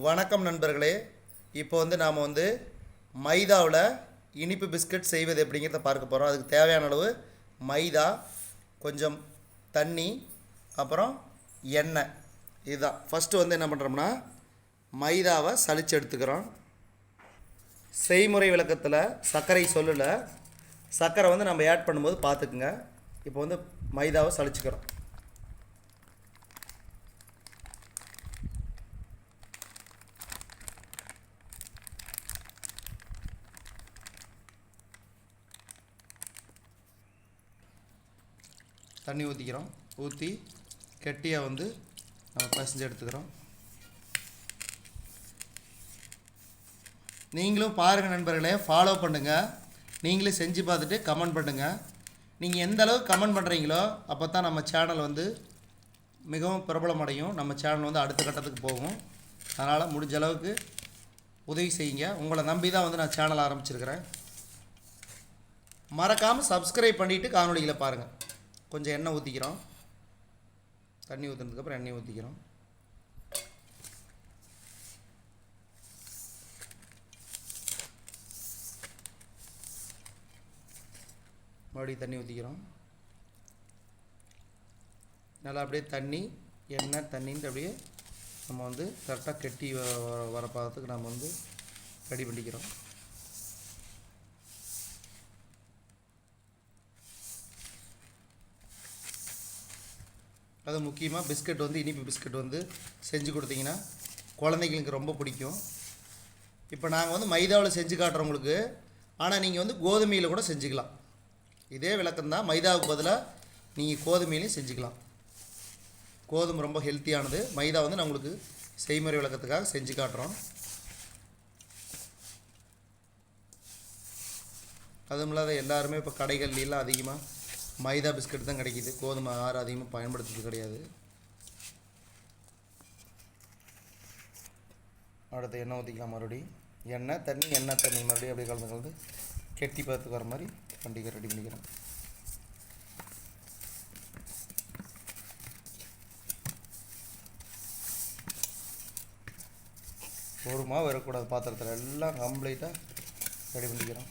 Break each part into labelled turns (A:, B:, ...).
A: வணக்கம் நண்பர்களே. இப்போ நாம் மைதாவில் இனிப்பு பிஸ்கட் செய்வது எப்படிங்கிறத பார்க்க போகிறோம். அதுக்கு தேவையான அளவு மைதா, கொஞ்சம் தண்ணி, அப்புறம் எண்ணெய். இதுதான். ஃபஸ்ட்டு என்ன பண்ணுறோம்னா மைதாவை சலிச்சு எடுத்துக்கிறோம். செய்முறை விளக்கத்தில் சர்க்கரை சொல்லலை. சர்க்கரை நம்ம ஆட் பண்ணும்போது பார்த்துக்குங்க. இப்போ மைதாவை சலிச்சுக்கிறோம். தண்ணி ஊற்றிக்கிறோம். ஊற்றி கெட்டியாக நம்ம பிசைஞ்சு எடுத்துக்கிறோம். நீங்களும் பாருங்கள் நண்பர்களே, ஃபாலோ பண்ணுங்கள். நீங்களே செஞ்சு பார்த்துட்டு கமெண்ட் பண்ணுங்கள். நீங்கள் எந்த அளவுக்கு கமெண்ட் பண்ணுறீங்களோ அப்போ தான் நம்ம சேனல் மிகவும் பிரபலமடையும். நம்ம சேனல் அடுத்த கட்டத்துக்கு போகும். அதனால் முடிஞ்ச அளவுக்கு உதவி செய்யுங்க. உங்களை நம்பி தான் நான் சேனல் ஆரம்பிச்சிருக்கிறேன். மறக்காமல் சப்ஸ்கிரைப் பண்ணிவிட்டு காணொலிகளை பாருங்கள். கொஞ்சம் எண்ணெய் ஊற்றிக்கிறோம். தண்ணி ஊற்றுனதுக்கப்புறம் எண்ணெய் ஊற்றிக்கிறோம். மறுபடியும் தண்ணி ஊற்றிக்கிறோம். நல்லா அப்படியே தண்ணி எண்ணெய் தண்ணின்ட்டு அப்படியே நம்ம கரெக்டாக கெட்டி வர பாதத்துக்கு நம்ம ரெடி பண்ணிக்கிறோம். அது முக்கியமாக பிஸ்கட் இனிப்பு பிஸ்கட் செஞ்சு கொடுத்தீங்கன்னா குழந்தைங்களுக்கு ரொம்ப பிடிக்கும். இப்போ நாங்கள் மைதாவில் செஞ்சு காட்டுறவங்களுக்கு, ஆனால் நீங்கள் கோதுமையில் கூட செஞ்சுக்கலாம். இதே விளக்கம்தான். மைதாவுக்கு பதிலாக நீங்கள் கோதுமையிலையும் செஞ்சுக்கலாம். கோதுமை ரொம்ப ஹெல்த்தியானது. மைதா நான் உங்களுக்கு செய்முறை விளக்கத்துக்காக செஞ்சு காட்டுறோம். அதுவும் இல்லாத எல்லாருமே இப்போ கடைகள்லாம் அதிகமாக மைதா பிஸ்கட் தான் கிடைக்கிது. கோதுமை யாரும் அதிகமாக பயன்படுத்துறது கிடையாது. அடுத்து எண்ணெய் ஊற்றிக்கலாம். மறுபடியும் எண்ணெய் தண்ணி மறுபடியும் அப்படியே கலந்து கெட்டி பார்த்துக்கு வர மாதிரி ரெடி பண்ணிக்கிறோம். ஒரு மாவு வரக்கூடாது. பாத்திரத்தில் எல்லாம் கம்ப்ளீட்டாக ரெடி பண்ணிக்கிறோம்.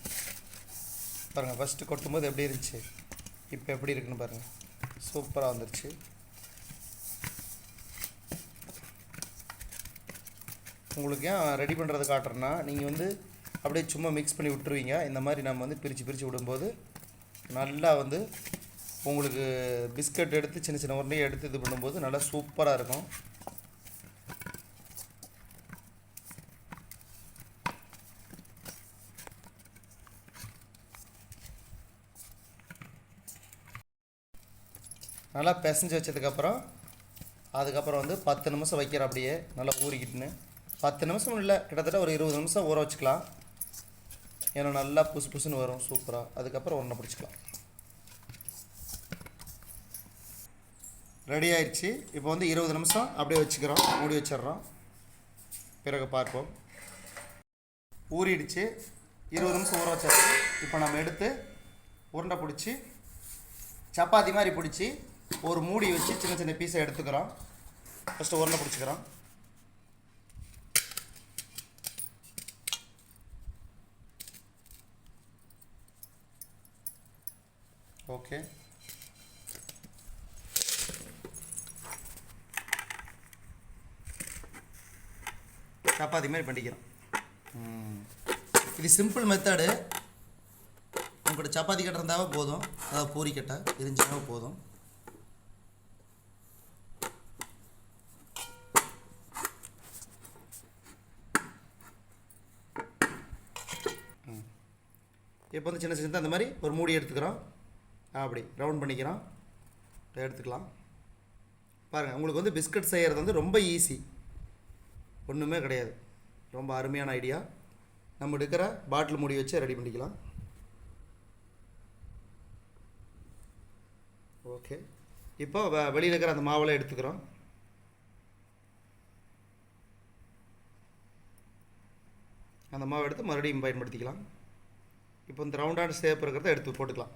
A: பாருங்கள், ஃபஸ்ட்டு கொட்டும்போது எப்படி இருந்துச்சு, இப்போ எப்படி இருக்குன்னு பாருங்கள். சூப்பராக வந்துடுச்சு. உங்களுக்கு ஏன் ரெடி பண்ணுறது காட்டுறேன்னா, நீங்கள் அப்படியே சும்மா மிக்ஸ் பண்ணி விட்டுருவீங்க. இந்த மாதிரி நம்ம பிரித்து விடும்போது நல்லா உங்களுக்கு பிஸ்கட் எடுத்து சின்ன சின்ன உருண்டையை எடுத்து இது பண்ணும்போது நல்லா சூப்பராக இருக்கும். நல்லா பிசைஞ்சு வச்சதுக்கப்புறம் அதுக்கப்புறம் 10 நிமிஷம் வைக்கிற அப்படியே நல்லா ஊறிக்கிட்டுன்னு. 10 நிமிஷம் இல்லை, கிட்டத்தட்ட ஒரு 20 நிமிஷம் ஊற வச்சுக்கலாம். ஏன்னா நல்லா புசு புசுன்னு வரும் சூப்பராக. அதுக்கப்புறம் உருண்டை பிடிச்சிக்கலாம். ரெடி ஆயிடுச்சு. இப்போ 20 நிமிஷம் அப்படியே வச்சுக்கிறோம், மூடி வச்சிடுறோம். பிறகு பார்ப்போம். ஊறிடுச்சு. 20 நிமிஷம் ஊற வச்சாச்சு. இப்போ நம்ம எடுத்து உருண்டை பிடிச்சி சப்பாத்தி மாதிரி பிடிச்சி ஒரு மூடி வச்சு சின்ன சின்ன பீஸை எடுத்துக்கிறோம். ஃபஸ்ட்டு உருண்டை பிடிச்சிக்கிறோம். ஓகே, சப்பாத்தி மாதிரி பண்ணிக்கிறோம். இது சிம்பிள் மெத்தடு. உங்கள்கிட்ட சப்பாத்தி கட்டை இருந்தாவே போதும், அதாவது பூரி கட்டை இருந்துச்சுன்னா போதும். இப்போ சின்ன சின்ன அந்த மாதிரி ஒரு மூடி எடுத்துக்கிறோம். அப்படி ரவுண்ட் பண்ணிக்கிறோம், எடுத்துக்கலாம். பாருங்கள், உங்களுக்கு பிஸ்கட் செய்கிறது ரொம்ப ஈஸி, ஒன்றுமே கிடையாது. ரொம்ப அருமையான ஐடியா. நம்ம எடுக்கிற பாட்டில் மூடி வச்சு ரெடி பண்ணிக்கலாம். ஓகே, இப்போ வெளியில் இருக்கிற அந்த மாவெல்லாம் எடுத்துக்கிறோம். அந்த மாவை எடுத்து மறுபடியும் பயன்படுத்திக்கலாம். இப்போ இந்த ரவுண்டான ஷேப் இருக்கிறத எடுத்து போட்டுக்கலாம்.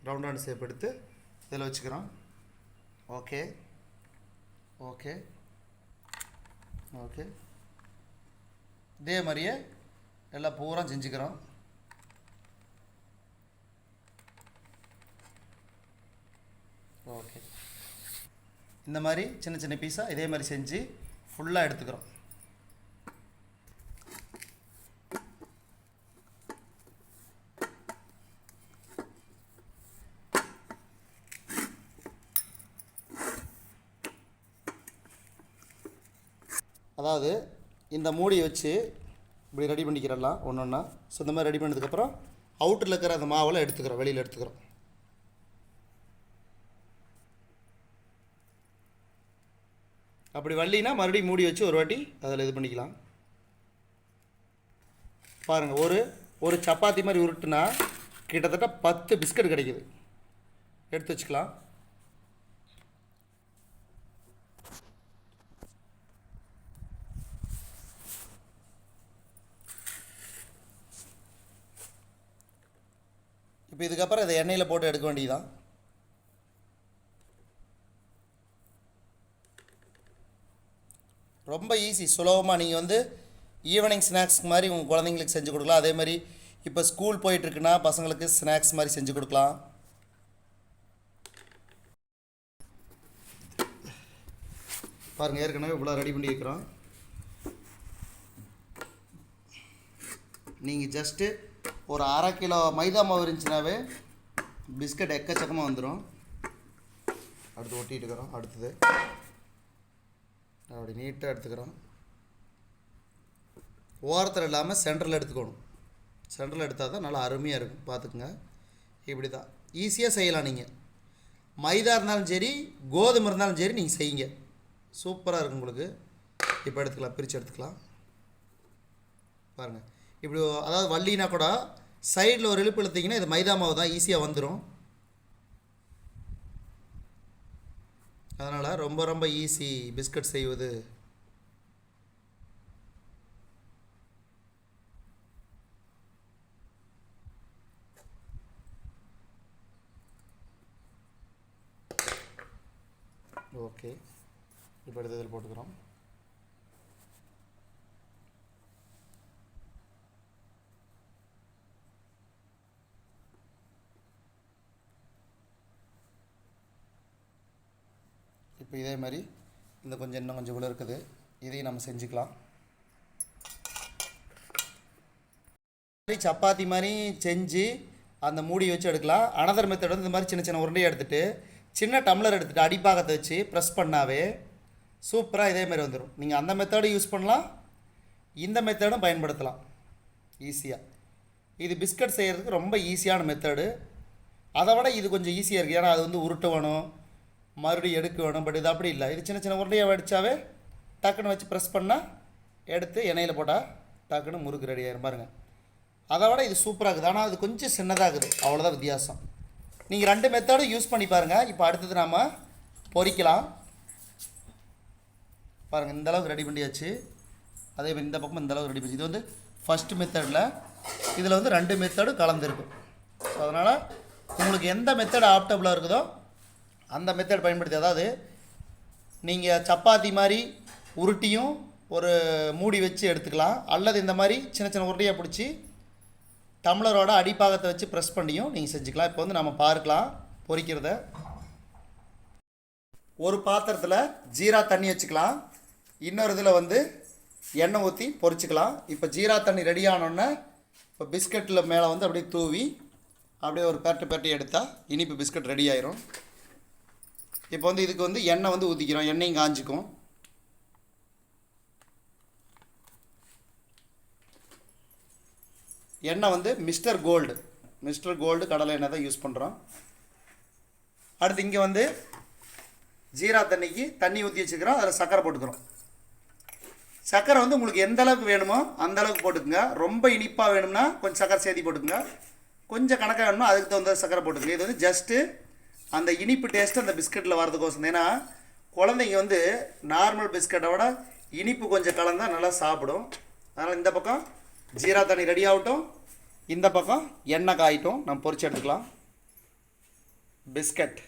A: ரவுண்டான ஷேப் எடுத்து இதில் வச்சுக்கிறோம். Okay okay okay. இதே மாதிரியே எல்லாம் பூரா செஞ்சுக்கிறோம். ஓகே, இந்த மாதிரி சின்ன சின்ன பீஸாக இதே மாதிரி செஞ்சு ஃபுல்லாக எடுத்துக்கிறோம். அதாவது இந்த மூடியை வச்சு இப்படி ரெடி பண்ணிக்கிறலாம் ஒன்று ஒன்றா. ஸோ இந்த மாதிரி ரெடி பண்ணதுக்கப்புறம் அவுட்டரில் இருக்கிற அந்த மாவெல்லாம் எடுத்துக்கிறோம், வெளியில் எடுத்துக்கிறோம். அப்படி வள்ளினா மறுபடியும் மூடி வச்சு ஒரு வாட்டி அதில் இது பண்ணிக்கலாம். பாருங்கள், ஒரு சப்பாத்தி மாதிரி உருட்டுனா கிட்டத்தட்ட 10 பிஸ்கட் கிடைக்குது. எடுத்து வச்சுக்கலாம். இப்போ இதுக்கப்புறம் இதை எண்ணெயில் போட்டு எடுக்க வேண்டியதுதான். ரொம்ப ஈஸி, சுலபமாக நீங்கள் வந்து ஈவினிங் ஸ்நாக்ஸ் மாதிரி உங்கள் குழந்தைங்களுக்கு செஞ்சு கொடுக்கலாம். அதே மாதிரி இப்போ ஸ்கூல் போயிட்டுருக்குன்னா பசங்களுக்கு ஸ்நாக்ஸ் மாதிரி செஞ்சு கொடுக்கலாம். பாருங்கள், ஏற்கனவே இவ்வளோ ரெடி பண்ணி வைக்கிறோம். நீங்கள் ஜஸ்ட்டு ஒரு 1/2 கிலோ மைதா மாவு இருந்துச்சுனாவே பிஸ்கட் எக்கச்சக்கமாக வந்துடும். அடுத்து ஒட்டிட்டுக்கிறோம். அடுத்தது அப்படி நீட்டாக எடுத்துக்கிறோம். ஓரத்தில் இல்லாமல் சென்டரில் எடுத்துக்கணும். சென்டரில் எடுத்தால் தான் நல்லா அருமையாக இருக்கும். பார்த்துக்குங்க, இப்படி தான் ஈஸியாக செய்யலாம். நீங்கள் மைதா இருந்தாலும் சரி, கோதுமை இருந்தாலும் சரி, நீங்கள் செய்யுங்க, சூப்பராக இருக்கும் உங்களுக்கு. இப்போ எடுத்துக்கலாம், பிரித்து எடுத்துக்கலாம். பாருங்கள், இப்படி அதாவது வள்ளினா கூட சைடில் ஒரு இழுப்பு இழுத்திங்கன்னா இது மைதா மாவு தான், ஈஸியாக வந்துடும். அதனால் ரொம்ப ரொம்ப ஈஸி பிஸ்கட் செய்வது. ஓகே, இப்போ எடுத்து இதில் போட்டுக்கிறோம். இப்போ இதே மாதிரி இந்த இன்னும் கொஞ்சம் இவ்வளோ இருக்குது, இதையும் நம்ம செஞ்சுக்கலாம். சப்பாத்தி மாதிரி செஞ்சு அந்த மூடி வச்சு எடுக்கலாம். அனதர் மெத்தட் வந்து இந்த மாதிரி சின்ன சின்ன உருண்டையை எடுத்துகிட்டு சின்ன டம்ளர் எடுத்துகிட்டு அடிப்பாகத்தை வச்சு ப்ரெஸ் பண்ணாவே சூப்பராக இதே மாதிரி வந்துடும். நீங்கள் அந்த மெத்தடும் யூஸ் பண்ணலாம், இந்த மெத்தடும் பயன்படுத்தலாம் ஈஸியாக. இது பிஸ்கட் செய்கிறதுக்கு ரொம்ப ஈஸியான மெத்தடு. அதை விட இது கொஞ்சம் ஈஸியாக இருக்குது. ஏன்னா அது வந்து உருட்ட வேணும், மறுபடியும் எடுக்க வேணும். பட் இது அப்படி இல்லை. இது சின்ன சின்ன உருண்டையாக வடித்தாவே டக்குன்னு வச்சு ப்ரெஸ் பண்ணால் எடுத்து எண்ணெயில் போட்டால் டக்குன்னு முறுக்கு ரெடி ஆகிரும். பாருங்கள், அதை விட இது சூப்பராக இருக்குது. ஆனால் அது கொஞ்சம் சின்னதாகுது, அவ்வளோதான் வித்தியாசம். நீங்கள் 2 மெத்தடும் யூஸ் பண்ணி பாருங்கள். இப்போ அடுத்தது நாம் பொரிக்கலாம். பாருங்கள், இந்தளவுக்கு ரெடி பண்ணியாச்சு. அதே மாதிரி இந்த பக்கம் இந்தளவுக்கு ரெடி பண்ணி. இது வந்து ஃபஸ்ட்டு மெத்தடில், இதில் வந்து 2 மெத்தடும் கலந்துருக்கும். ஸோ அதனால் உங்களுக்கு எந்த மெத்தட் ஆப்டபுளாக இருக்குதோ அந்த மெத்தட் பயன்படுத்தி, அதாவது நீங்கள் சப்பாத்தி மாதிரி உருட்டியும் ஒரு மூடி வச்சு எடுத்துக்கலாம், அல்லது இந்த மாதிரி சின்ன சின்ன உருண்டையாக பிடிச்சி டம்ளரோட அடிப்பாகத்தை வச்சு ப்ரெஸ் பண்ணியும் நீங்கள் செஞ்சுக்கலாம். இப்போ வந்து நம்ம பார்க்கலாம் பொரிக்கிறத. ஒரு பாத்திரத்தில் ஜீரா தண்ணி வச்சுக்கலாம், இன்னொரு இதில் வந்து எண்ணெய் ஊற்றி பொரிச்சுக்கலாம். இப்போ ஜீரா தண்ணி ரெடி ஆனோடனே இப்போ பிஸ்கட்டில் மேலே வந்து அப்படியே தூவி அப்படியே ஒரு பெரட்டி எடுத்தால் இனிப்பு பிஸ்கட் ரெடி ஆயிரும். இப்போ வந்து இதுக்கு வந்து எண்ணெய் வந்து ஊற்றிக்கிறோம், எண்ணெயும் காஞ்சிக்கும். எண்ணெய் வந்து மிஸ்டர் கோல்டு கடலை எண்ணெய் தான் யூஸ் பண்ணுறோம். அடுத்து இங்கே வந்து ஜீரா தண்ணிக்கு தண்ணி ஊற்றி வச்சுக்கிறோம், அதில் சர்க்கரை போட்டுக்கிறோம். சர்க்கரை வந்து உங்களுக்கு எந்த அளவுக்கு வேணுமோ அந்த அளவுக்கு போட்டுக்குங்க. ரொம்ப இனிப்பாக வேணும்னா கொஞ்சம் சர்க்கரை சேர்த்தி போட்டுக்குங்க, கொஞ்சம் கணக்காக வேணுமோ அதுக்கு தகுந்த சர்க்கரை போட்டுக்குங்க. இது வந்து ஜஸ்ட்டு அந்த இனிப்பு டேஸ்ட்டு அந்த பிஸ்கட்டில் வரதுக்கோசம். ஏன்னா குழந்தைங்க வந்து நார்மல் பிஸ்கட்டை விட இனிப்பு கொஞ்சம் கலந்தால் நல்லா சாப்பிடும். அதனால் இந்த பக்கம் ஜீரா தண்ணி ரெடி ஆகட்டும், இந்த பக்கம் எண்ணெய் காயிட்டும், நம்ம பொரிச்சு எடுத்துக்கலாம். பிஸ்கட்.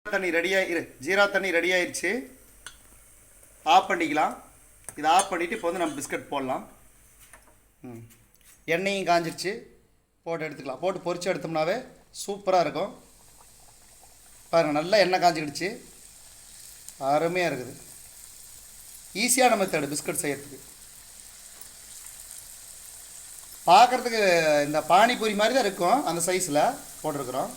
A: தண்ணி ரெடியாக ஜீரா தண்ணி ரெடி ஆயிடுச்சு. ஆஃப் பண்ணிக்கலாம். இதை ஆஃப் பண்ணிவிட்டு இப்போ வந்து நம்ம பிஸ்கட் போடலாம். எண்ணெயும் காஞ்சிருச்சு, போட்டு எடுத்துக்கலாம். போட்டு பொரிச்சு எடுத்தோம்னாவே சூப்பராக இருக்கும். பாருங்கள், நல்லா எண்ணெய் காஞ்சிக்கிடுச்சு, அருமையாக இருக்குது. ஈஸியான மெத்தடு பிஸ்கட் செய்யறதுக்கு. பார்க்குறதுக்கு இந்த பானிபூரி மாதிரி தான் இருக்கும், அந்த சைஸில் போட்டிருக்கிறோம்.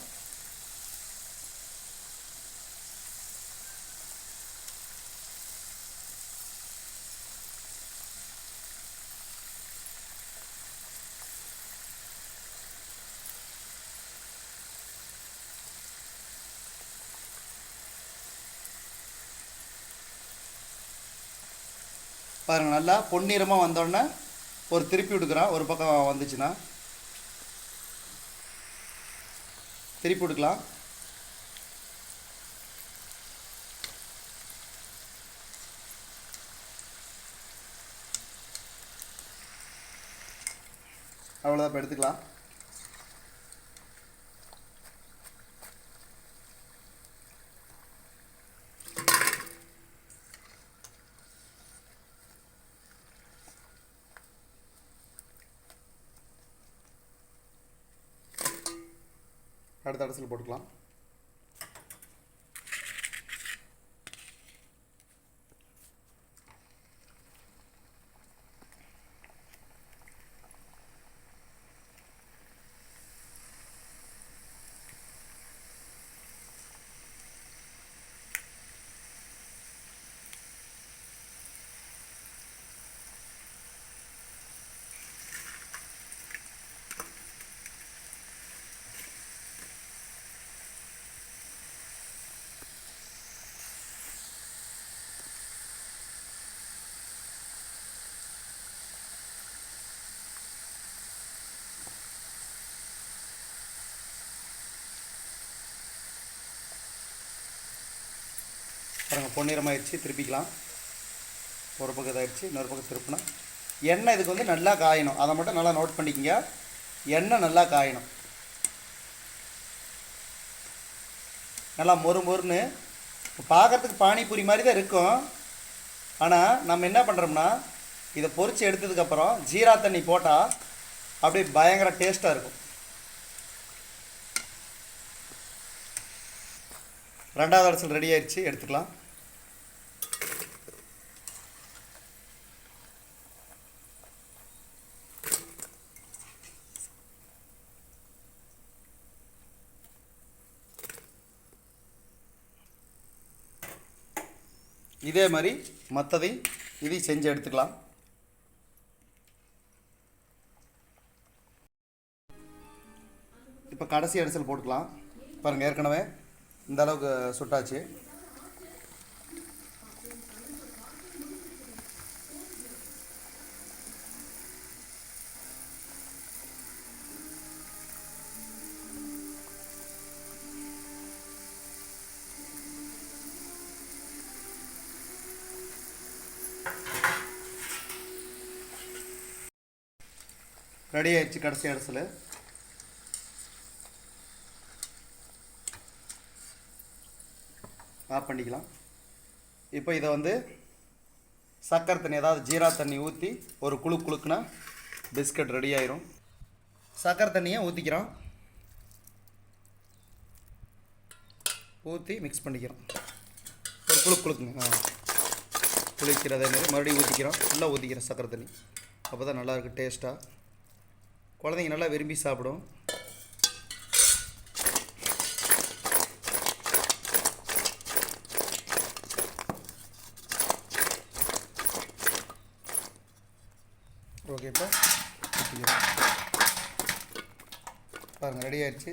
A: பாருங்கள், நல்லா பொன்னிறமாக வந்தோடனே ஒரு திருப்பி விட்டுக்கிறோம். ஒரு பக்கம் வந்துச்சுன்னா திருப்பி விட்டுக்கலாம். அவ்வளோதான், இப்போ எடுத்துக்கலாம். அடுத்த அரிசியில் போட்டுக்கலாம். பாருங்கள், பொன்னிறமாகிடுச்சு. திருப்பிக்கலாம். ஒரு பக்கம் இதாகிடுச்சு, இன்னொரு பக்கம் திருப்பினா எண்ணெய் இதுக்கு வந்து நல்லா காயணும். அதை மட்டும் நல்லா நோட் பண்ணிக்கங்க. எண்ணெய் நல்லா காயணும். நல்லா மொறுன்னு பார்க்குறதுக்கு பானிபூரி மாதிரி தான் இருக்கும். ஆனால் நம்ம என்ன பண்ணுறோம்னா, இதை பொரித்து எடுத்ததுக்கப்புறம் ஜீரா தண்ணி போட்டால் அப்படியே பயங்கர டேஸ்ட்டாக இருக்கும். ரெண்டாவது அரிசல் ரெடி ஆயிடுச்சு, எடுத்துக்கலாம். இதே மாதிரி மற்றதையும் இதையும் செஞ்சு எடுத்துக்கலாம். இப்போ கடைசி அரிசல் போட்டுக்கலாம். பாருங்கள், ஏற்கனவே இந்த அளவுக்கு சுட்டாச்சு. ரெடி ஆயிடுச்சு கடைசி அரிசல். ஆஃப் பண்ணிக்கலாம். இப்போ இதை வந்து சக்கரை தண்ணி, அதாவது ஜீரா தண்ணி ஊற்றி ஒரு குழுக்குனா பிஸ்கட் ரெடி ஆயிரும். சக்கரை தண்ணியை ஊற்றிக்கிறோம். ஊற்றி மிக்ஸ் பண்ணிக்கிறோம். ஒரு குழுக்குங்க குளிக்கிறதே மாதிரி மறுபடியும் ஊற்றிக்கிறோம். நல்லா ஊற்றிக்கிறோம் சக்கரை தண்ணி. அப்போ தான் நல்லாயிருக்கு டேஸ்ட்டாக. குழந்தைங்க நல்லா விரும்பி சாப்பிடும். ஓகே, இப்போ பாருங்கள், ரெடி ஆயிடுச்சு.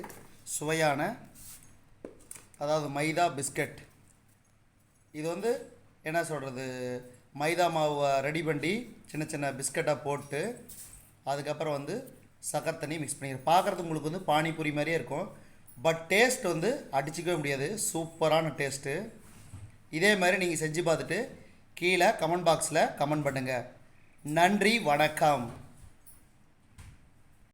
A: சுவையான, அதாவது மைதா பிஸ்கட். இது வந்து என்ன சொல்கிறது, மைதா மாவை ரெடி பண்ணி சின்ன சின்ன பிஸ்கட்டாக போட்டு அதுக்கப்புறம் வந்து சக்கரை தண்ணி மிக்ஸ் பண்ணிக்கிறேன். பார்க்குறதுக்கு உங்களுக்கு வந்து பானிபூரி மாதிரியே இருக்கும். பட் டேஸ்ட் வந்து அடிச்சிக்கவே முடியாது. சூப்பரான டேஸ்ட்டு. இதே மாதிரி நீங்கள் செஞ்சு பார்த்துட்டு கீழே கமெண்ட் பாக்ஸில் கமெண்ட் பண்ணுங்கள். நன்றி, வணக்கம்.